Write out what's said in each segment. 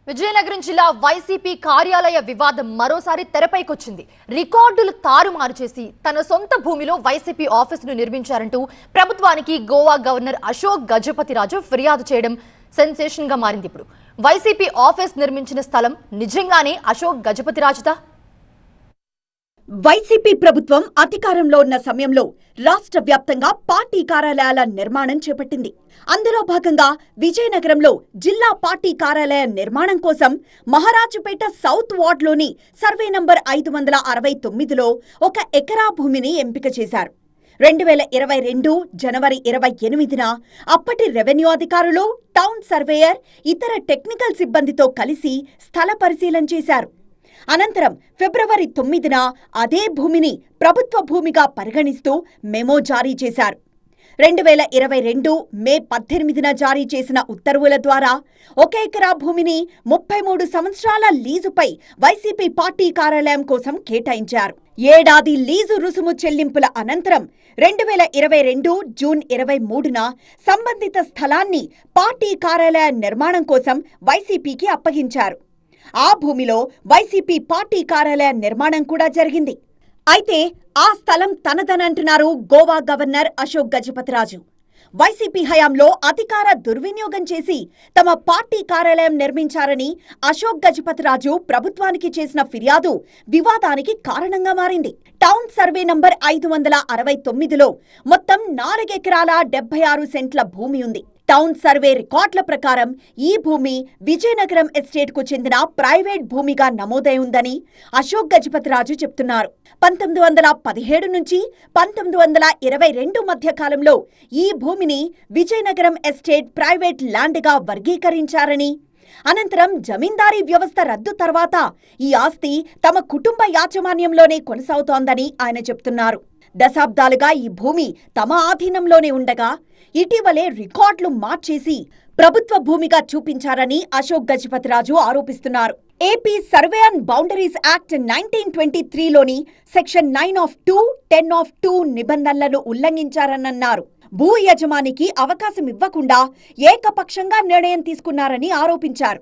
విజయనగరం జిల్లా వైసీపీ కార్యాలయ వివాదం మరోసారి తెరపైకొచ్చింది. రికార్డులు తారుమారు చేసి తన సొంత భూమిలో వైసీపీ ఆఫీసును నిర్మించారంటూ ప్రభుత్వానికి గోవా గవర్నర్ అశోక్ గజపతిరాజు ఫిర్యాదు చేయడం సెన్సేషన్ గా మారింది. ఇప్పుడు వైసీపీ ఆఫీస్ నిర్మించిన స్థలం నిజంగానే అశోక్ గజపతిరాజుదా? వైసీపీ ప్రభుత్వం అధికారంలో ఉన్న సమయంలో రాష్ట్ర వ్యాప్తంగా పార్టీ కార్యాలయాల నిర్మాణం చేపట్టింది. అందులో భాగంగా విజయనగరంలో జిల్లా పార్టీ కార్యాలయ నిర్మాణం కోసం మహారాజుపేట సౌత్ వార్డులోని సర్వే నంబర్ 569లో 1 ఎకరా భూమిని ఎంపిక చేశారు. 2022 జనవరి 28న అప్పటి రెవెన్యూ అధికారులు, టౌన్ సర్వేయర్, ఇతర టెక్నికల్ సిబ్బందితో కలిసి స్థల పరిశీలన చేశారు. అనంతరం ఫిబ్రవరి 9న అదే భూమిని ప్రభుత్వ భూమిగా పరిగణిస్తూ మెమో జారీ చేశారు. 2022 మే 18న జారీ చేసిన ఉత్తర్వుల ద్వారా 1 ఎకరా భూమిని 33 సంవత్సరాల లీజుపై వైసీపీ పార్టీ కార్యాలయం కోసం కేటాయించారు. ఏడాది లీజు రుసుము చెల్లింపుల అనంతరం 2022 జూన్ 23న సంబంధిత స్థలాన్ని పార్టీ కార్యాలయ నిర్మాణం కోసం వైసీపీకి అప్పగించారు. ఆ భూమిలో వైసీపీ పార్టీ కార్యాలయ నిర్మాణం కూడా జరిగింది. అయితే ఆ స్థలం తనదనంటున్నారు గోవా గవర్నర్ అశోక్ గజపతిరాజు. వైసీపీ హయాంలో అధికార దుర్వినియోగం చేసి తమ పార్టీ కార్యాలయం నిర్మించారని అశోక్ గజపతిరాజు ప్రభుత్వానికి చేసిన ఫిర్యాదు వివాదానికి కారణంగా మారింది. టౌన్ సర్వే నంబర్ 569లో మొత్తం 4 ఎకరాల 76 సెంట్ల భూమి ఉంది. టౌన్ సర్వే రికార్డుల ప్రకారం ఈ భూమి విజయనగరం ఎస్టేట్కు చెందిన ప్రైవేట్ భూమిగా నమోదై ఉందని అశోక్ గజపతిరాజు చెప్తున్నారు. 1917 నుంచి 1922 మధ్య కాలంలో ఈ భూమిని విజయనగరం ఎస్టేట్ ప్రైవేట్ ల్యాండ్గా వర్గీకరించారని, అనంతరం జమీందారీ వ్యవస్థ రద్దు తర్వాత ఈ ఆస్తి తమ కుటుంబ యాజమాన్యంలోనే కొనసాగుతోందని ఆయన చెప్తున్నారు. దశాబ్దాలుగా ఈ భూమి తమ ఆధీనంలోనే ఉండగా ఇటీవలే రికార్డులు మార్చేసి ప్రభుత్వ భూమిగా చూపించారని అశోక్ గజపతిరాజు ఆరోపిస్తున్నారు. AP survey and boundaries act 1923లోని సెక్షన్ 9(2), 10(2) నిబంధనలను ఉల్లంఘించారన్నారు. భూ యజమానికి అవకాశం ఇవ్వకుండా ఏకపక్షంగా నిర్ణయం తీసుకున్నారని ఆరోపించారు.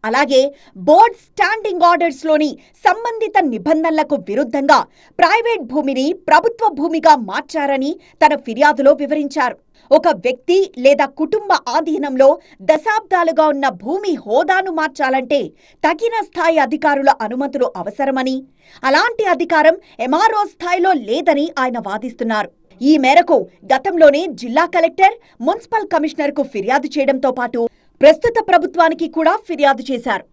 అలాగే బోర్డ్ స్టాండింగ్ ఆర్డర్స్లోని సంబంధిత నిబంధనలకు విరుద్ధంగా ప్రైవేట్ భూమిని ప్రభుత్వ భూమిగా మార్చారని తన ఫిర్యాదులో వివరించారు. ఒక వ్యక్తి లేదా కుటుంబ ఆధీనంలో దశాబ్దాలుగా ఉన్న భూమి హోదాను మార్చాలంటే తగిన స్థాయి అధికారుల అనుమతులు అవసరమని, అలాంటి అధికారం ఎంఆర్ఓ స్థాయిలో లేదని ఆయన వాదిస్తున్నారు. ఈ మేరకు గతంలోనే జిల్లా కలెక్టర్, మున్సిపల్ కమిషనర్కు ఫిర్యాదు చేయడంతో పాటు ప్రస్తుత ప్రభుత్వానికి కూడా ఫిర్యాదు చేశారు.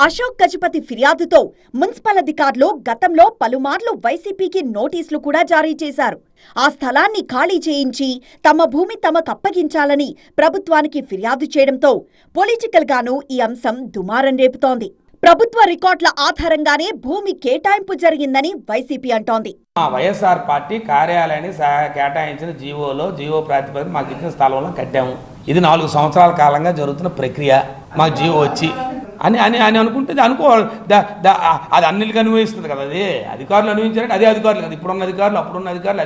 అశోక్ గజపతి ఫిర్యాదుతో మున్సిపల్ అధికారులు గతంలో పలుమార్లు వైసీపీకి నోటీసులు కూడా జారీ చేశారు. ఆ స్థలాన్ని ఖాళీ చేయించి తమ భూమి తమకు అప్పగించాలని ప్రభుత్వానికి ఫిర్యాదు చేయడంతో పొలిటికల్ గాను ఈ అంశం దుమారం రేపుతోంది. ప్రభుత్వ రికార్డుల ఆధారంగానే భూమి కేటాయింపు జరిగిందని వైసీపీ అంటోంది. వైఎస్ఆర్ పార్టీ కార్యాలయాన్ని కేటాయించిన జీవో ప్రాతిపదికన మాకు ఇచ్చిన స్థలంలో కట్టాము. ఇది 4 సంవత్సరాల కాలంగా జరుగుతున్న ప్రక్రియ. మాకు జీవో వచ్చి అని అని అని అనుకుంటే అది అన్నిటికీ అనుభవిస్తుంది కదా. అది అధికారులు అనుభవించారంటే అదే అధికారులు కదా. ఇప్పుడున్న అధికారులు, అప్పుడున్న అధికారులు,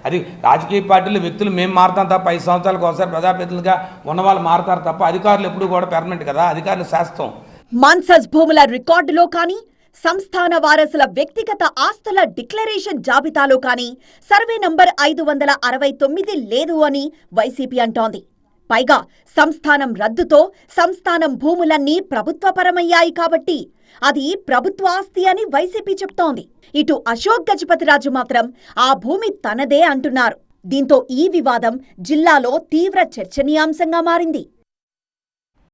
అది రాజకీయ పార్టీలు వ్యక్తులు మేము మారుతాం తప్ప 5 సంవత్సరాలకు ఒకసారి ప్రజాప్రతినిధులుగా ఉన్న వాళ్ళు మారుతారు తప్ప అధికారులు ఎప్పుడు కూడా పెర్మనెంట్ కదా. అధికారులు శాస్త్రం. మాన్సస్ భూముల రికార్డులో కానీ, సంస్థాన వారసుల వ్యక్తిగత ఆస్తుల డిక్లరేషన్ జాబితాలో కానీ సర్వే నంబర్ 569 లేదు అని వైసీపీ అంటోంది. పైగా సంస్థానం రద్దుతో సంస్థానం భూములన్నీ ప్రభుత్వపరమయ్యాయి కాబట్టి అది ప్రభుత్వ ఆస్తి అని వైసీపీ చెప్తోంది. ఇటు అశోక్ గజపతిరాజు మాత్రం ఆ భూమి తనదే అంటున్నారు. దీంతో ఈ వివాదం జిల్లాలో తీవ్ర చర్చనీయాంశంగా మారింది.